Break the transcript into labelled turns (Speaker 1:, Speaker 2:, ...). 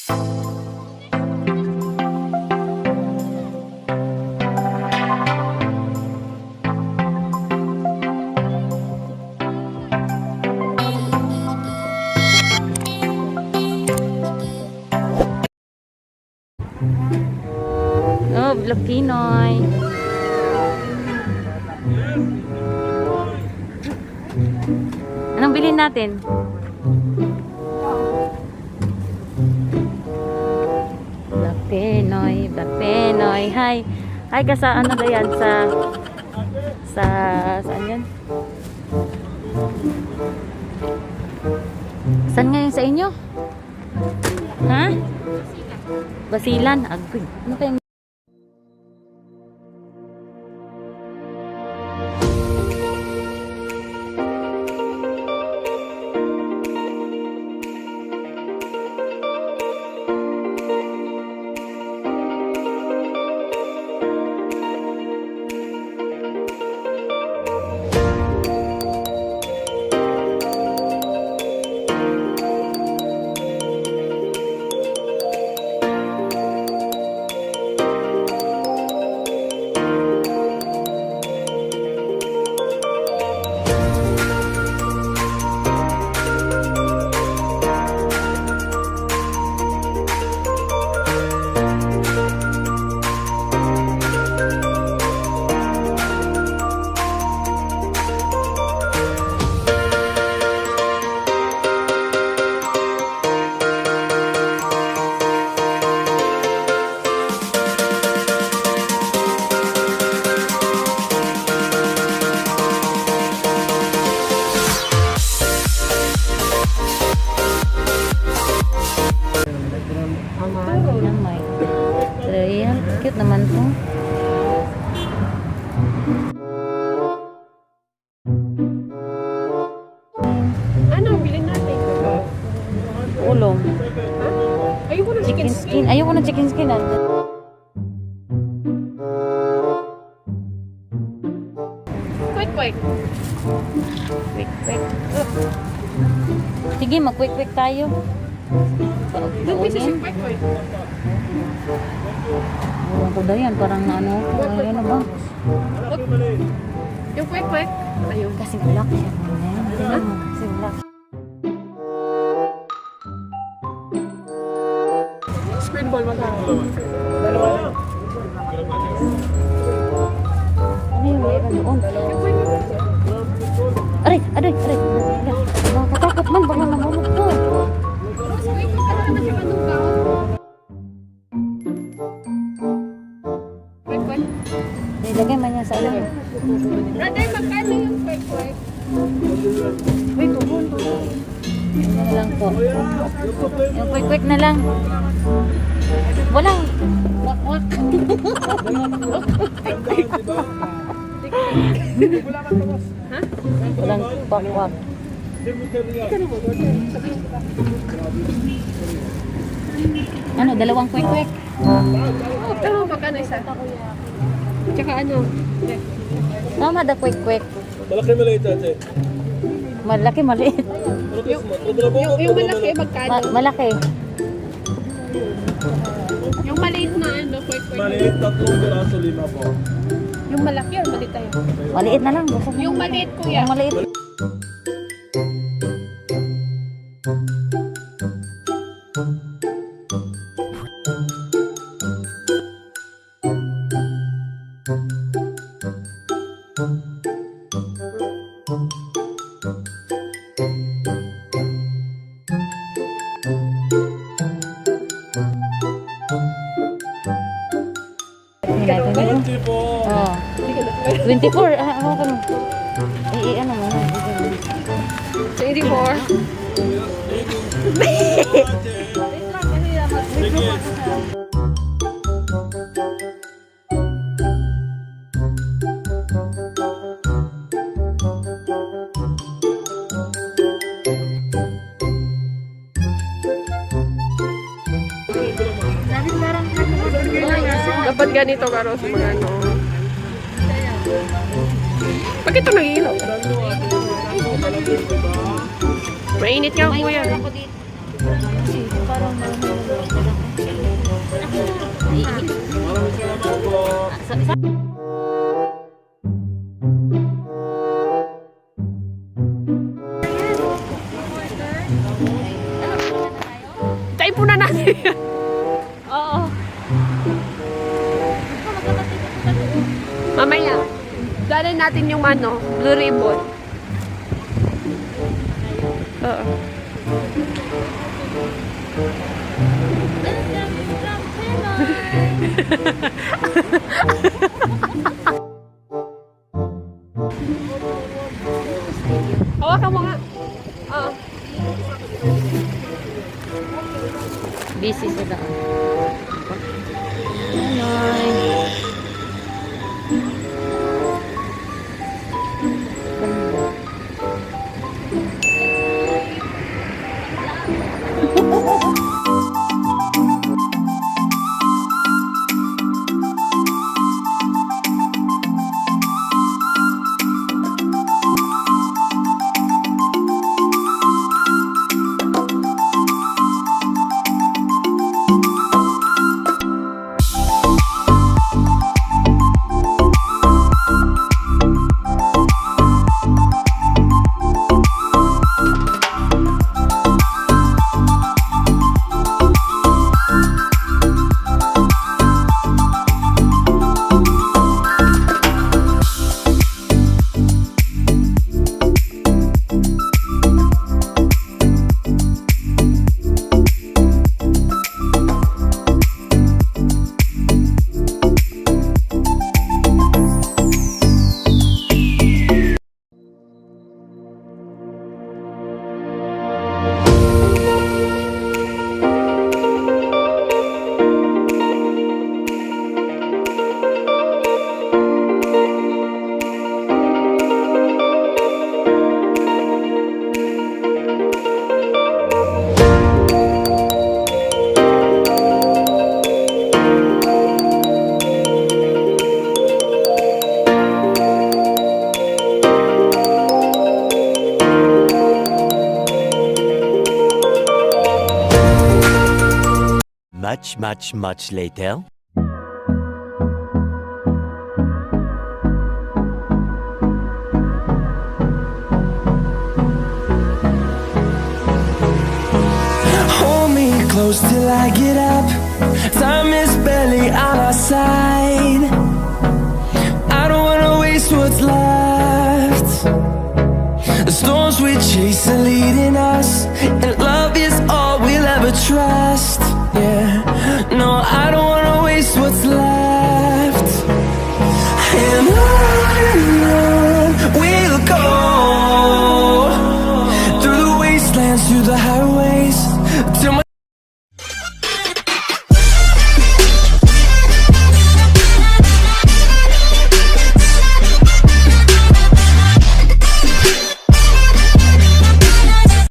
Speaker 1: Oh, Vlog Pinoy. Anong bilhin natin? Vlog Pinoy, Vlog Pinoy. Hi. Hi ka sa ano na yan? Saan yan? Saan ngayon sa inyo? Ha? Basilan. Agoy. Ano kayang Namay. Ayan, cute naman po.
Speaker 2: Ano ang bilhin natin?
Speaker 1: Ulong.
Speaker 2: Ayoko ng
Speaker 1: Chicken skin. Ayoko na chicken skin.
Speaker 2: Quick, quick.
Speaker 1: Quick, quick. Sige, mag-quick, quick tayo.
Speaker 2: Doon may sisig quick, quick.
Speaker 1: Ewan ko na yan. Parang ano. Ayun na ba?
Speaker 2: Yung quick, quick. Ayun.
Speaker 1: Kasi black. Kasi black.
Speaker 2: Screen ball magkano?
Speaker 1: Ano yung meron doon? Aray! Aray! Aray! Nakatakot man. Baka namulog ko.
Speaker 2: Quick, quick. Ano naman siya manugaw? Quick, quick.
Speaker 1: Nilagay man niya sa ano.
Speaker 2: Brother, magkano yung quick, quick?
Speaker 1: Wait, tuhon. Ano na lang po. Yung quick-quick na lang. Walang wak-wak.
Speaker 2: Ha?
Speaker 1: Walang wak-wak. Ano, dalawang quick-quick.
Speaker 2: Oh, pero magkano isa? Tsaka ano?
Speaker 1: Tama da quick-quick.
Speaker 3: Malaki maliit ate.
Speaker 1: Malaki, maliit.
Speaker 2: Yung malaki, magkano?
Speaker 1: Malaki.
Speaker 2: Yung maliit na ano, quick, quick.
Speaker 3: Maliit, 3 piraso, 5 po.
Speaker 2: Yung malaki or maliit tayo?
Speaker 1: Maliit na lang. Gusto mo.
Speaker 2: Yung maliit, kuya.
Speaker 1: Yung maliit.
Speaker 3: Hindi po.
Speaker 1: Oh. 24. Ano ka mo? Ano mo?
Speaker 2: 24. Dapat ganito karo sa mga ano. Bakit ito nag-iilaw? Mainit nga kuya.
Speaker 1: Kasi parang
Speaker 2: Tayo po na natin.
Speaker 1: Oo.
Speaker 2: Mamaya, dali natin yung ano, blue ribbon. Oo. Hawakan mo nga. Oo.
Speaker 1: Busy sila. Hello.
Speaker 4: Much later.
Speaker 5: Hold me close till I get up. Time is barely on our side. I don't wanna waste what's left. The storms we chase are leading us, and love is all we'll ever trust. Yeah, no, I don't wanna waste what's left. And on we'll go, through the wastelands, through the highways, till my